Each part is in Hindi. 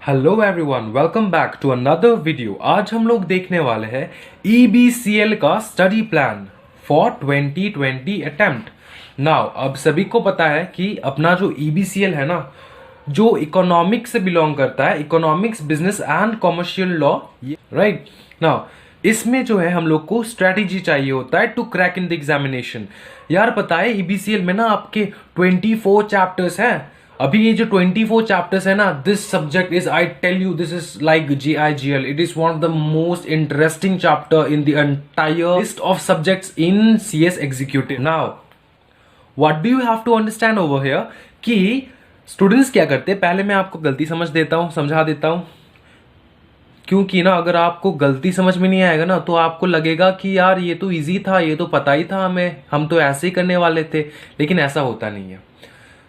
Hello everyone, welcome back to another video. आज हम लोग देखने वाले हैं EBCL का study plan for 2020 attempt. Now अब सभी को पता है कि अपना जो EBCL है ना, जो इकोनॉमिक्स से बिलोंग करता है, economics business and commercial law, right. Now इसमें जो है हम लोग को स्ट्रेटेजी चाहिए होता है to crack in the examination. यार पता है EBCL में ना आपके 24 चैप्टर्स हैं। अभी ये जो 24 चैप्टर्स है ना, this subject is, I tell you, this is like GIGL। It is one of the most interesting chapter in the entire list of subjects in CS executive. Now what do you have to understand over here कि स्टूडेंट्स क्या करते हैं। पहले मैं आपको गलती समझा देता हूं, क्योंकि ना अगर आपको गलती समझ में नहीं आएगा ना तो आपको लगेगा कि यार ये तो इजी था, ये तो पता ही था हमें, हम तो ऐसे ही करने वाले थे। लेकिन ऐसा होता नहीं है।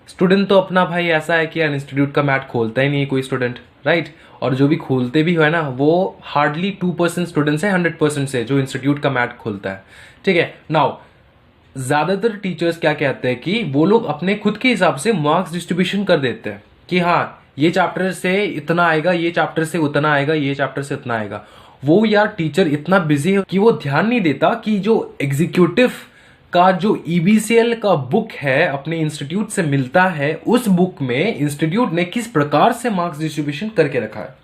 स्टूडेंट तो अपना भाई ऐसा है कि यार इंस्टीट्यूट का मैट खोलता ही नहीं है कोई स्टूडेंट, राइट। और जो भी खोलते भी है ना, वो हार्डली 2% स्टूडेंट्स है 100% से जो इंस्टीट्यूट का मैट खोलता है, ठीक है। नाउ ज्यादातर टीचर्स क्या कहते हैं कि वो लोग अपने खुद के हिसाब से मार्क्स डिस्ट्रीब्यूशन कर देते हैं कि हाँ ये चैप्टर से इतना आएगा, ये चैप्टर से उतना आएगा, ये चैप्टर से उतना आएगा। वो यार टीचर इतना बिजी है कि वो ध्यान नहीं देता कि जो एग्जीक्यूटिव का जो EBCL का बुक है अपने इंस्टीट्यूट से मिलता है, उस बुक में इंस्टीट्यूट ने किस प्रकार से मार्क्स डिस्ट्रीब्यूशन करके रखा है।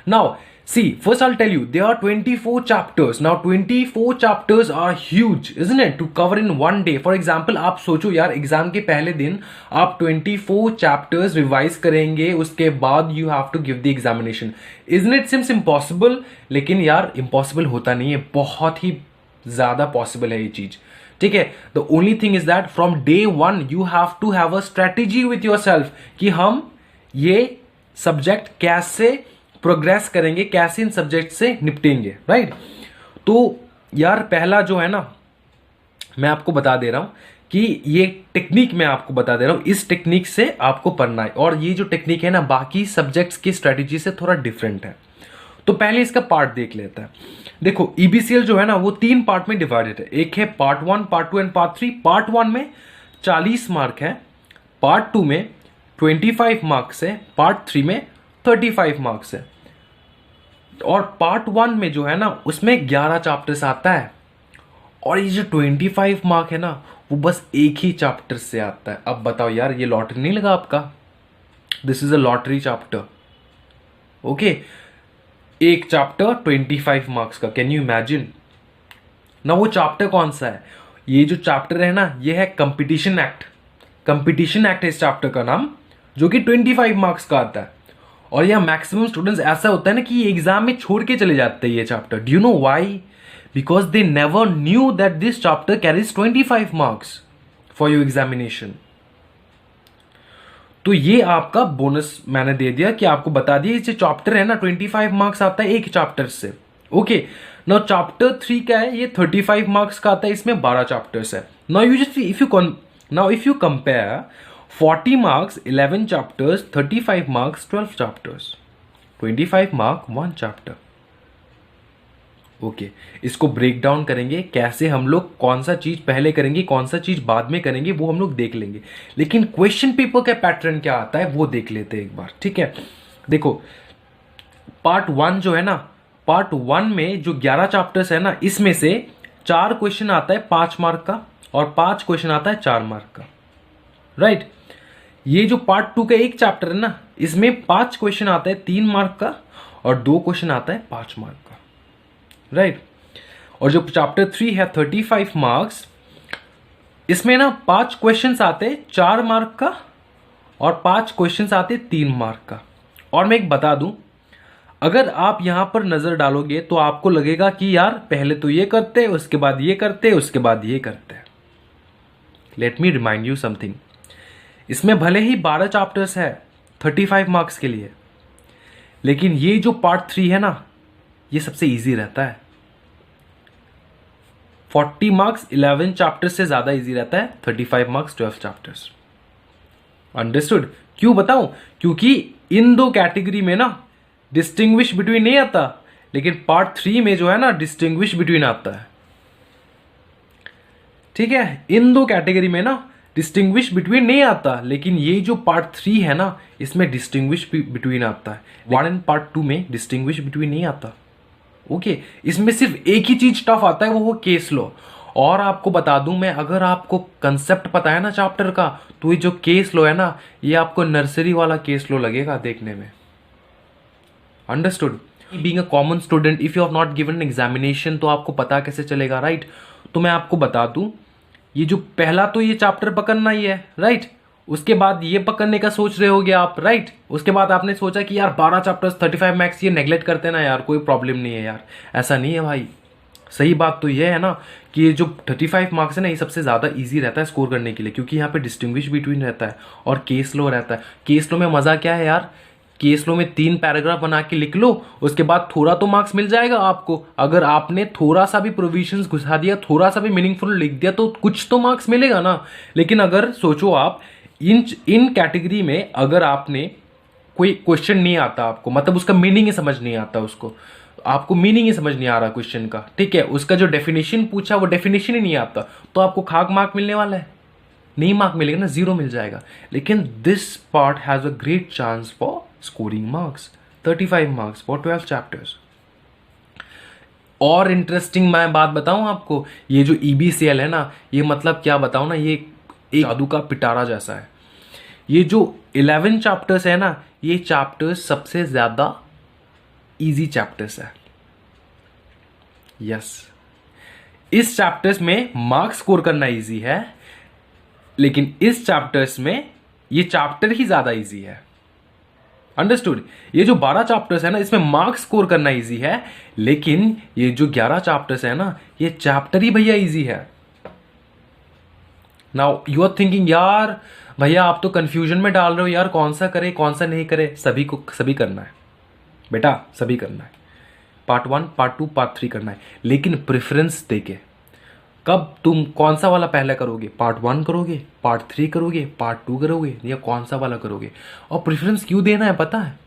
Now see, first I'll tell you there are 24 chapters. Now 24 chapters are huge, isn't it, to cover in one day. For example, आप सोचो यार एग्जाम के पहले दिन आप 24 चैप्टर्स रिवाइज करेंगे, उसके बाद you have to give the examination. Isn't it seems impossible? लेकिन यार इम्पॉसिबल होता नहीं है, बहुत ही ज्यादा पॉसिबल है ये चीज, ठीक है। The only thing is that from day one you have to have a strategy with yourself कि हम ये सब्जेक्ट कैसे प्रोग्रेस करेंगे, कैसे इन सब्जेक्ट से निपटेंगे, राइट। तो यार पहला जो है ना, मैं आपको बता दे रहा हूं कि ये टेक्निक मैं आपको बता दे रहा हूं, इस टेक्निक से आपको पढ़ना है। और ये जो टेक्निक है ना बाकी सब्जेक्ट्स की स्ट्रेटेजी से थोड़ा डिफरेंट है। तो पहले इसका पार्ट देख लेते हैं। देखो EBCL जो है ना वो 3 पार्ट में डिवाइडेड है। एक है part 1, part 2 and part 3। Part 1 में 40 मार्क है, पार्ट 2 में 25 मार्क्स है, पार्ट 3 में 35 मार्क्स है। और पार्ट 1 में जो है ना उसमें 11 चैप्टर्स आता है। और ये जो 25 मार्क है ना वो बस एक ही चैप्टर से आता है। अब बताओ यार, ये लॉटरी नहीं लगा आपका? This is a lottery chapter, okay. एक चैप्टर 25 मार्क्स का, कैन यू इमेजिन ना। वो चैप्टर कौन सा है? ये जो चैप्टर है ना ये है कंपटीशन एक्ट। कंपटीशन एक्ट है इस चैप्टर का नाम, जो कि 25 मार्क्स का आता है। और यह मैक्सिमम स्टूडेंट्स ऐसा होता है ना कि एग्जाम में छोड़ के चले जाते हैं ये chapter. Do you know why? Because they never knew that this chapter carries 25 marks for your examination. तो ये आपका बोनस मैंने दे दिया कि आपको बता दिया, ये चैप्टर है ना 25 मार्क्स आता है एक चैप्टर से, ओके। नाउ चैप्टर 3 क्या है? ये 35 मार्क्स का आता है, इसमें 12 चैप्टर्स है। Now if you compare 40 marks 11 chapters, 35 marks 12 chapters, 25 mark 1 chapter, okay. इसको ब्रेक डाउन करेंगे कैसे, हम लोग कौन सा चीज पहले करेंगे, कौन सा चीज बाद में करेंगे, वो हम लोग देख लेंगे। लेकिन क्वेश्चन पेपर का पैटर्न क्या आता है वो देख लेते हैं एक बार, ठीक है। देखो पार्ट 1 जो है ना, पार्ट 1 में जो 11 चैप्टर्स है ना, इसमें से 4 क्वेश्चन आता है 5 मार्क का और 5 क्वेश्चन आता है 4 मार्क का, राइट। ये जो पार्ट 2 का एक चैप्टर है ना, इसमें 5 क्वेश्चन आता है 3 मार्क का और 2 क्वेश्चन आता है 5 मार्क का, राइट। और जो चैप्टर 3 है 35 मार्क्स, इसमें ना 5 क्वेश्चंस आते 4 मार्क का और 5 क्वेश्चंस आते 3 मार्क का। और मैं एक बता दूं, अगर आप यहां पर नजर डालोगे तो आपको लगेगा कि यार पहले तो ये करते, उसके बाद ये करते, उसके बाद ये करते। Let me remind you something, इसमें भले ही 12 चैप्टर्स है 35 मार्क्स के लिए, लेकिन ये जो पार्ट 3 है ना ये सबसे इजी रहता है। 40 मार्क्स 11 चैप्टर से ज्यादा इजी रहता है, 35 मार्क्स 12 चैप्टर्स। अंडरस्टूड? क्यों बताऊं? क्योंकि इन दो कैटेगरी में ना डिस्टिंग्विश बिटवीन नहीं आता, लेकिन पार्ट 3 में जो है ना डिस्टिंग्विश बिटवीन आता है, ठीक है। इन दो कैटेगरी में ना डिस्टिंग्विश बिटवीन नहीं आता, लेकिन ये जो पार्ट 3 है ना, इसमें डिस्टिंग्विश बिटवीन आता है। 1 एंड पार्ट 2 में डिस्टिंग्विश बिटवीन नहीं आता। ओके, इसमें सिर्फ एक ही चीज टफ आता है, वो केस लॉ। और आपको बता दूं मैं, अगर आपको कंसेप्ट पता है ना चैप्टर का, तो ये जो केस लॉ है ना, ये आपको नर्सरी वाला केस लॉ लगेगा देखने में। Understood? Being a common student, if you have not given examination, तो आपको पता कैसे चलेगा, राइट? तो मैं आपको बता दूं, ये जो पहला तो ये चैप्टर पकड़ना ही है, राइट? उसके बाद ये पकड़ने का सोच रहे होगे आप, राइट? उसके बाद आपने सोचा कि यार 12 चैप्टर्स 35 मार्क्स ये नेगलेक्ट करते ना यार, कोई प्रॉब्लम नहीं है यार। ऐसा नहीं है भाई। सही बात तो ये है ना कि ये जो 35 मार्क्स है ना, ये सबसे ज़्यादा इजी रहता है स्कोर करने के लिए, क्योंकि यहाँ पे डिस्टिंग्विश बिटवीन रहता है और केस लॉ रहता है। केस लॉ में मज़ा क्या है यार, केस लॉ में 3 पैराग्राफ बना के लिख लो, उसके बाद थोड़ा तो मार्क्स मिल जाएगा आपको। अगर आपने थोड़ा सा भी प्रोविजंस घुसा दिया, थोड़ा सा भी मीनिंगफुल लिख दिया, तो कुछ तो मार्क्स मिलेगा ना। लेकिन अगर सोचो आप, इन कैटेगरी में अगर आपने कोई क्वेश्चन नहीं आता आपको, मतलब उसका मीनिंग ही समझ नहीं आता, उसको आपको मीनिंग ही समझ नहीं आ रहा क्वेश्चन का, ठीक है, उसका जो डेफिनेशन पूछा वो डेफिनेशन ही नहीं आता, तो आपको खाक मार्क मिलने वाला है? नहीं मार्क मिलेगा ना, 0 मिल जाएगा। लेकिन this part has a great chance for scoring marks, 35 marks for 12 chapters. और इंटरेस्टिंग मैं बात बताऊं आपको, ये जो EBCL है ना, ये मतलब क्या बताऊं ना, ये एक जादू का पिटारा जैसा है। ये जो 11 चैप्टर्स है ना, ये चैप्टर्स सबसे ज्यादा इजी चैप्टर्स है। यस, इस चैप्टर्स में मार्क्स स्कोर करना इजी है, लेकिन इस चैप्टर्स में ये चैप्टर ही ज्यादा इजी है। अंडरस्टूड? ये जो 12 चैप्टर्स है ना, इसमें मार्क्स स्कोर करना इजी है, लेकिन ये जो 11 चैप्टर्स है ना, ये चैप्टर ही भैया इजी है। नाउ यू आर थिंकिंग, यार भैया आप तो कंफ्यूजन में डाल रहे हो यार, कौन सा करे कौन सा नहीं करे। सभी करना है बेटा, सभी करना है। पार्ट 1, पार्ट 2, पार्ट 3 करना है, लेकिन प्रेफरेंस देके। कब तुम कौन सा वाला पहले करोगे, पार्ट 1 करोगे, पार्ट 3 करोगे, पार्ट 2 करोगे, या कौन सा वाला करोगे? और प्रेफरेंस क्यों देना है पता है?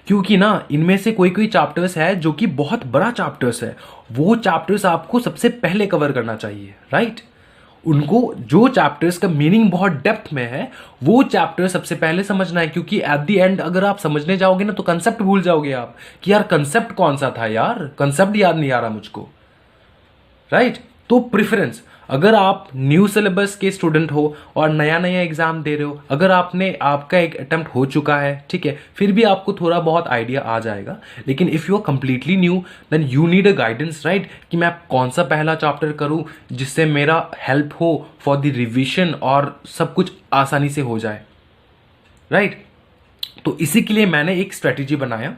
क्योंकि ना इनमें से कोई कोई चैप्टर्स है जो कि बहुत बड़ा चैप्टर्स है, वो चैप्टर्स आपको सबसे पहले कवर करना चाहिए, राइट? उनको जो चैप्टर्स का मीनिंग बहुत डेप्थ में है, वो चैप्टर सबसे पहले समझना है, क्योंकि एट द एंड अगर आप समझने जाओगे ना, तो कंसेप्ट भूल जाओगे आप कि यार कंसेप्ट कौन सा था, यार कंसेप्ट याद नहीं आ रहा मुझको, राइट? तो प्रेफरेंस, अगर आप न्यू सिलेबस के स्टूडेंट हो और नया नया एग्जाम दे रहे हो, अगर आपका एक अटेम्प्ट हो चुका है, ठीक है, फिर भी आपको थोड़ा बहुत आइडिया आ जाएगा। लेकिन if you are completely new, then you need a guidance, right? कि मैं कौन सा पहला चैप्टर करूं जिससे मेरा हेल्प हो फॉर द रिविजन और सब कुछ आसानी से हो जाए, राइट? तो इसी के लिए मैंने एक स्ट्रेटेजी बनाया,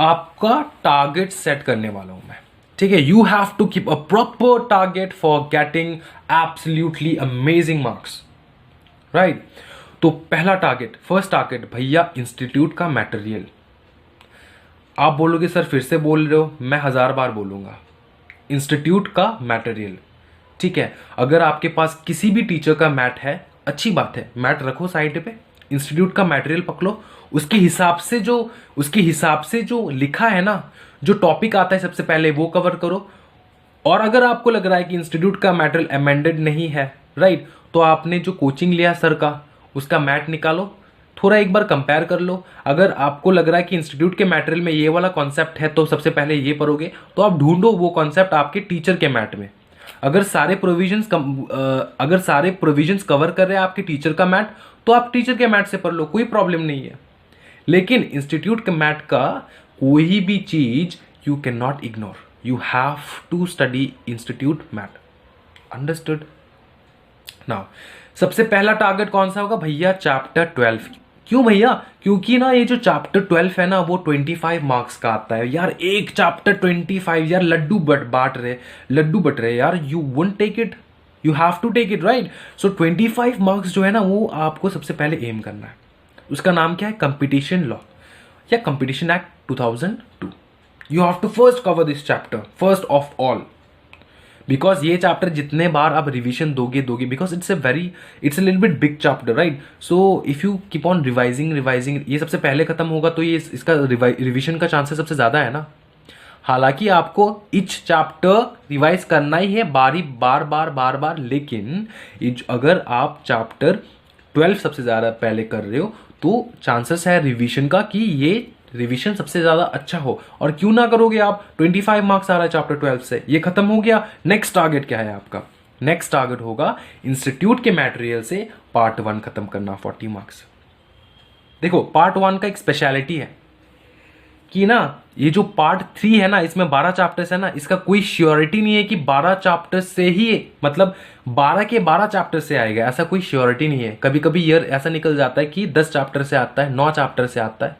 आपका टारगेट सेट करने वाला हूं मैं, ठीक है? You have to keep a proper target for getting absolutely amazing marks, right? तो पहला टारगेट, फर्स्ट टारगेट भैया, इंस्टीट्यूट का मटेरियल। आप बोलोगे सर फिर से बोल रहे हो, मैं 1000 बार बोलूंगा, इंस्टीट्यूट का मटेरियल, ठीक है? अगर आपके पास किसी भी टीचर का मैट है, अच्छी बात है, मैट रखो साइड पे, इंस्टीट्यूट का मटेरियल पकड़ो, उसके हिसाब से जो लिखा है ना, जो टॉपिक आता है सबसे पहले वो कवर करो। और अगर आपको लग रहा है कि इंस्टीट्यूट का मटेरियल अमेंडेड नहीं है, राइट, तो आपने जो कोचिंग लिया सर का, उसका मैट निकालो, थोड़ा एक बार कंपेयर कर लो। अगर आपको लग रहा है कि इंस्टीट्यूट के मटेरियल में ये वाला कॉन्सेप्ट है, तो सबसे पहले ये पढ़ोगे, तो आप ढूंढो वो कॉन्सेप्ट आपके टीचर के मैट में। अगर सारे प्रोविजंस कवर कर रहे हैं आपके टीचर का मैट, तो आप टीचर के मैट से पढ़ लो, कोई प्रॉब्लम नहीं है। लेकिन इंस्टीट्यूट के मैट का कोई भी चीज you can not ignore, you have to study institute mat. Understood? Now सबसे पहला टारगेट कौन सा होगा भैया? चैप्टर 12। क्यों भैया? क्योंकि ना ये जो चैप्टर 12 है ना, वो 25 मार्क्स का आता है यार। एक चैप्टर 25 यार, लड्डू बट रहे यार, you won't take it, you have to take it, right? So 25 marks जो है ना, वो आपको सबसे पहले एम करना है। उसका नाम क्या है? कंपटीशन लॉ या competition act 2002। You have to first cover this chapter, first of all, because ये चैप्टर जितने बार आप रिविजन दोगे, because it's a little bit big chapter, right? So if you keep on revising, ये सबसे पहले खत्म होगा, तो ये इसका रिविजन का चांसेस सबसे ज्यादा है ना। हालांकि आपको इच चैप्टर रिवाइज करना ही है बार बार, लेकिन अगर आप चैप्टर 12 सबसे ज्यादा पहले कर रहे हो तो चांसेस है रिवीजन का कि ये रिवीजन सबसे ज्यादा अच्छा हो। और क्यों ना करोगे आप, 25 मार्क्स आ रहा है चैप्टर 12 से, ये खत्म हो गया। नेक्स्ट टारगेट क्या है आपका? नेक्स्ट टारगेट होगा इंस्टीट्यूट के मटेरियल से पार्ट 1 खत्म करना, 40 मार्क्स। देखो पार्ट 1 का एक स्पेशलिटी है कि ना ये जो पार्ट 3 है ना, इसमें 12 चैप्टर्स है ना, इसका कोई श्योरिटी नहीं है कि 12 चैप्टर्स से ही, मतलब 12 के 12 चैप्टर से आएगा, ऐसा कोई श्योरिटी नहीं है। कभी कभी ईयर ऐसा निकल जाता है कि 10 चैप्टर से आता है, 9 चैप्टर से आता है,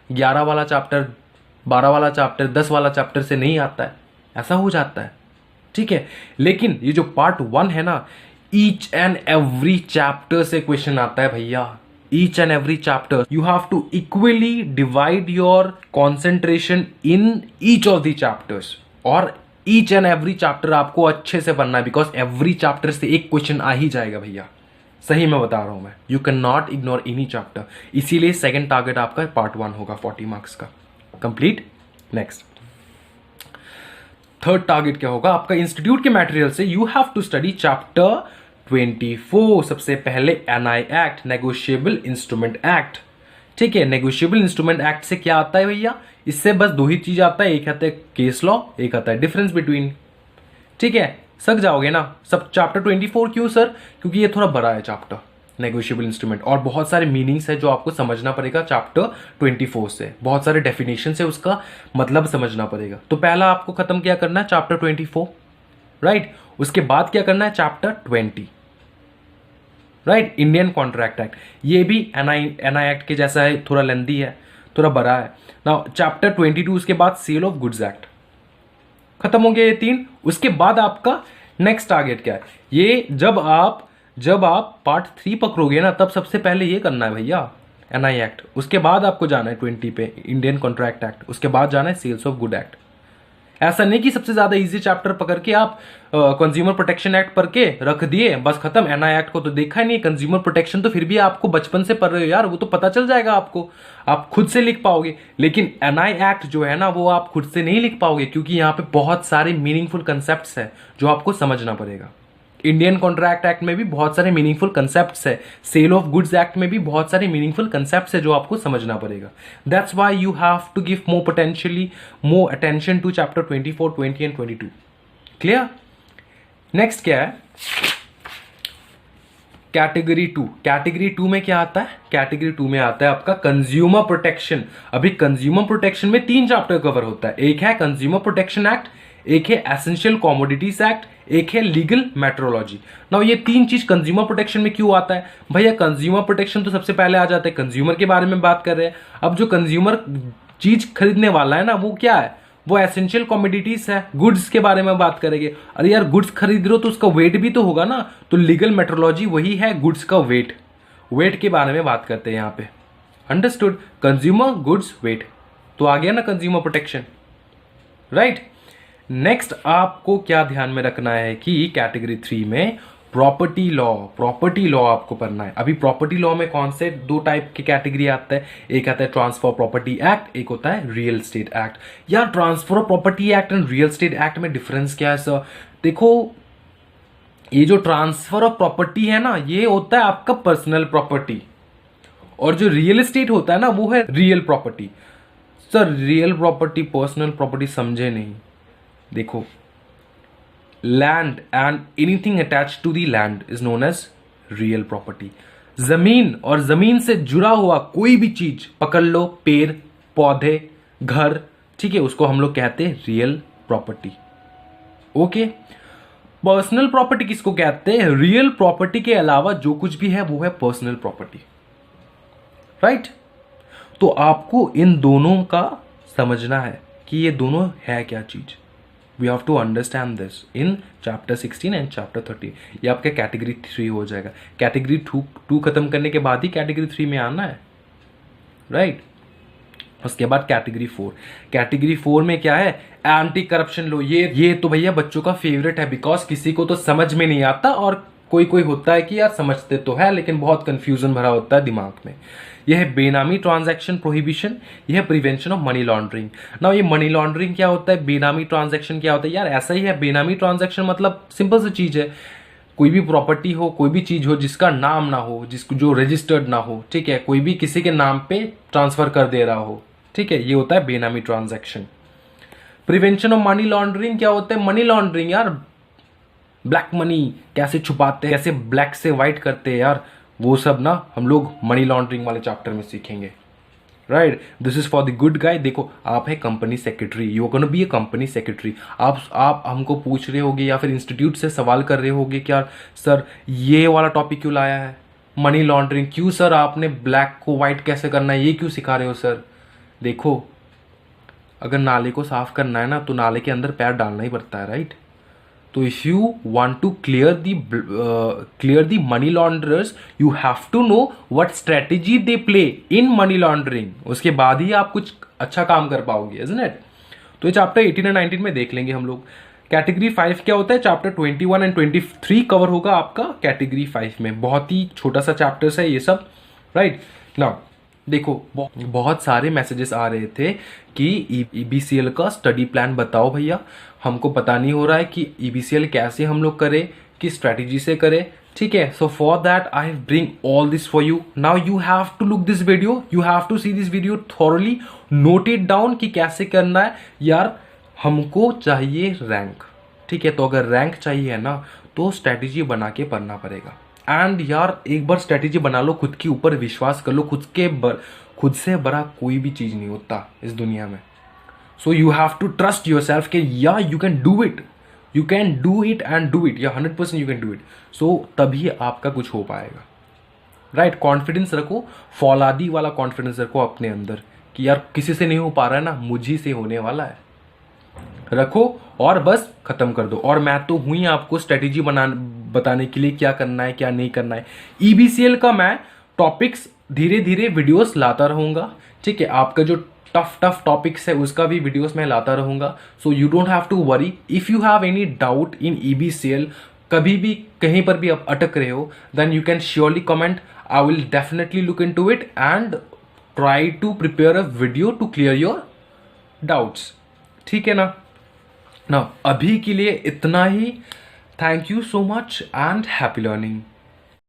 11 वाला चैप्टर, 12 वाला चैप्टर, 10 वाला चैप्टर से नहीं आता है, ऐसा हो जाता है, ठीक है। लेकिन ये जो पार्ट 1 है ना, ईच एंड एवरी चैप्टर से क्वेश्चन आता है भैया, each and every chapter you have to equally divide your concentration in each of the chapters, और each and every chapter आपको अच्छे से पढ़ना है, बिकॉज every chapter से एक क्वेश्चन आ ही जाएगा भैया, सही मैं बता रहा हूं मैं। You can not ignore any chapter, इसीलिए सेकंड टारगेट आपका पार्ट 1 होगा 40 मार्क्स का कंप्लीट। नेक्स्ट थर्ड टारगेट क्या होगा आपका? इंस्टीट्यूट के मटेरियल से you have to study chapter 24। सबसे पहले NI act, negotiable instrument act, ठीक है। नेगोशिएबल इंस्ट्रूमेंट एक्ट से क्या आता है भैया? इससे बस 2 ही चीज आता है, एक आता है केस लॉ, एक आता है डिफरेंस बिटवीन, ठीक है। सक जाओगे ना सब। चैप्टर 24 क्यों सर? क्योंकि ये थोड़ा बड़ा है चैप्टर नेगोशिएबल इंस्ट्रूमेंट, और बहुत सारे मीनिंग्स है जो आपको समझना पड़ेगा चैप्टर 24 से, बहुत सारे डेफिनेशन है, उसका मतलब समझना पड़ेगा। तो पहला आपको खत्म क्या करना है? Chapter 24, right. उसके बाद क्या करना है? Chapter 20, right. Indian contract act, ये भी एनआई एक्ट के जैसा है, थोड़ा लेंथी है, थोड़ा बड़ा है ना। चैप्टर 22 उसके बाद सेल ऑफ गुड्स एक्ट, खत्म हो गया ये 3। उसके बाद आपका नेक्स्ट टारगेट क्या है? ये जब आप पार्ट 3 पकड़ोगे ना, तब सबसे पहले ये करना है भैया एनआई एक्ट। उसके बाद आपको जाना है 20 पे इंडियन कॉन्ट्रैक्ट एक्ट, उसके बाद जाना है सेल्स ऑफ गुड एक्ट। ऐसा नहीं कि सबसे ज्यादा इजी चैप्टर पकड़ के आप कंज्यूमर प्रोटेक्शन एक्ट पढ़ के रख दिए, बस खत्म। एनआई एक्ट को तो देखा ही नहीं, कंज्यूमर प्रोटेक्शन तो फिर भी आपको बचपन से पढ़ रहे हो यार, वो तो पता चल जाएगा आपको, आप खुद से लिख पाओगे। लेकिन एनआई एक्ट जो है ना, वो आप खुद से नहीं लिख पाओगे, क्योंकि यहाँ पे बहुत सारे मीनिंगफुल कंसेप्ट है जो आपको समझना पड़ेगा। इंडियन कॉन्ट्रैक्ट एक्ट में भी बहुत सारे मीनिंगफुल कंसेप्ट्स है, सेल ऑफ गुड्स एक्ट में भी बहुत सारे मीनिंगफुल कंसेप्ट्स है जो आपको समझना पड़ेगा। That's why you have to give more attention to chapter 24, 20 and 22। Clear? Next क्या है? कैटेगरी 2। कैटेगरी 2 में क्या आता है? कैटेगरी 2 में आता है आपका कंज्यूमर प्रोटेक्शन। अभी कंज्यूमर प्रोटेक्शन में 3 चैप्टर कवर होता है, एक है कंज्यूमर प्रोटेक्शन एक्ट, एक है एसेंशियल कॉमोडिटीज एक्ट, एक है लीगल मेट्रोलॉजी। नाउ ये 3 चीज कंज्यूमर प्रोटेक्शन में क्यों आता है भैया? कंज्यूमर प्रोटेक्शन तो सबसे पहले आ जाता है, कंज्यूमर के बारे में बात कर रहे हैं। अब जो कंज्यूमर चीज खरीदने वाला है ना, वो क्या है? वो एसेंशियल कॉमोडिटीज है, गुड्स के बारे में बात करेंगे। अरे यार गुड्स खरीद रहे हो तो उसका वेट भी तो होगा ना, तो लीगल मेट्रोलॉजी वही है गुड्स का वेट के बारे में बात करते हैं यहाँ पे। अंडरस्टूड? कंज्यूमर गुड्स वेट, तो आ गया ना कंज्यूमर प्रोटेक्शन, राइट। नेक्स्ट आपको क्या ध्यान में रखना है कि कैटेगरी 3 में प्रॉपर्टी लॉ आपको पढ़ना है। अभी प्रॉपर्टी लॉ में कौन से 2 टाइप की कैटेगरी आता है? एक आता है ट्रांसफर प्रॉपर्टी एक्ट, एक होता है रियल स्टेट एक्ट। यार transfer property act and real estate act में डिफरेंस क्या है सर? देखो ये जो ट्रांसफर ऑफ प्रॉपर्टी है ना, ये होता है आपका पर्सनल प्रॉपर्टी, और जो रियल एस्टेट होता है ना, वो है real property. Sir real property personal property समझे नहीं। देखो land and anything attach to the land is known as real property. जमीन और जमीन से जुड़ा हुआ कोई भी चीज पकड़ लो, पेड़ पौधे घर, ठीक है, उसको हम लोग कहते हैं real property. Okay, personal property किसको कहते हैं? रियल प्रॉपर्टी के अलावा जो कुछ भी है वो है पर्सनल प्रॉपर्टी, राइट। तो आपको इन दोनों का समझना है कि ये दोनों है क्या चीज। We have to understand this in chapter 16 and chapter 30। ये आपका कैटेगरी 3 हो जाएगा। कैटेगरी 2 खत्म करने के बाद ही कैटेगरी 3 में आना है, राइट। उसके बाद कैटेगरी 4। कैटेगरी 4 में क्या है? एंटी करप्शन लो। ये तो भैया बच्चों का फेवरेट है, बिकॉज किसी को तो समझ में नहीं आता, और कोई होता है कि यार समझते तो है लेकिन बहुत कंफ्यूजन भरा होता है दिमाग में। यह है बेनामी ट्रांजैक्शन प्रोहिबिशन, यह है prevention of money laundering. Now ये मनी लॉन्ड्रिंग क्या होता है, बेनामी ट्रांजैक्शन क्या होता है, यार ऐसा ही है। बेनामी ट्रांजैक्शन मतलब सिंपल सी चीज है, कोई भी प्रॉपर्टी हो, कोई भी चीज हो जिसका नाम ना हो, जिसको जो रजिस्टर्ड ना हो, ठीक है, कोई भी किसी के नाम पे ट्रांसफर कर दे रहा हो, ठीक है, ये होता है बेनामी transaction. Prevention of money laundering क्या होता है, मनी लॉन्ड्रिंग यार ब्लैक मनी कैसे छुपाते हैं, कैसे ब्लैक से व्हाइट करते हैं यार, वो सब ना हम लोग मनी लॉन्ड्रिंग वाले चैप्टर में सीखेंगे। Right, this is for the good guy. देखो आप है company secretary, you are gonna be a company secretary. आप हमको पूछ रहे होगे या फिर इंस्टीट्यूट से सवाल कर रहे होगे क्या सर ये वाला टॉपिक क्यों लाया है, मनी लॉन्ड्रिंग क्यों सर, आपने ब्लैक को व्हाइट कैसे करना है ये क्यों सिखा रहे हो सर। देखो अगर नाले को साफ करना है ना तो नाले के अंदर पैर डालना ही पड़ता है, राइट। तो if you want to clear the money launderers you have to know what strategy they play in money laundering, उसके बाद ही आप कुछ अच्छा काम कर पाओगे, इज़न्ट इट। तो ये चैप्टर 18 और 19 में देख लेंगे हम लोग। कैटेगरी 5 क्या होता है, चैप्टर 21 एंड 23 कवर होगा आपका कैटेगरी 5 में। बहुत ही छोटा सा चैप्टर्स है ये सब, राइट। नाउ देखो बहुत सारे मैसेजेस आ रहे थे कि ईबीसीएल का स्टडी प्लान बताओ भैया, हमको पता नहीं हो रहा है कि ईबीसीएल कैसे हम लोग करें, किस स्ट्रेटेजी से करें, ठीक है। So for that I bring all this for you. Now you have to look this video, you have to see this video thoroughly, note it down कि कैसे करना है यार। हमको चाहिए रैंक, ठीक है, तो अगर रैंक चाहिए ना तो स्ट्रेटेजी बना के पढ़ना पड़ेगा। एंड यार एक बार स्ट्रेटेजी बना लो, खुद के ऊपर विश्वास कर लो, खुद से बड़ा कोई भी चीज नहीं होता इस दुनिया में। So you have to trust yourself के या you can do it, you can do it and do it, या 100% you can do it. So तभी आपका कुछ हो पाएगा, राइट। कॉन्फिडेंस रखो, फौलादी वाला कॉन्फिडेंस रखो अपने अंदर कि यार किसी से नहीं हो पा रहा है ना, मुझी से होने वाला है, रखो और बस खत्म कर दो। और मैं तो हुई आपको स्ट्रेटेजी बताने के लिए क्या करना है क्या नहीं करना है। ईबीसीएल का मैं टॉपिक्स धीरे धीरे वीडियोस लाता रहूंगा, ठीक है। आपका जो टफ टॉपिक्स है उसका भी वीडियोस मैं लाता रहूंगा। So you don't have to worry if you have any doubt in EBCL, कभी भी कहीं पर भी आप अटक रहे हो, then you can surely comment, I will definitely look into it and try to prepare a video to clear your doubts, ठीक है ना। ना अभी के लिए इतना ही। Thank you so much and happy learning.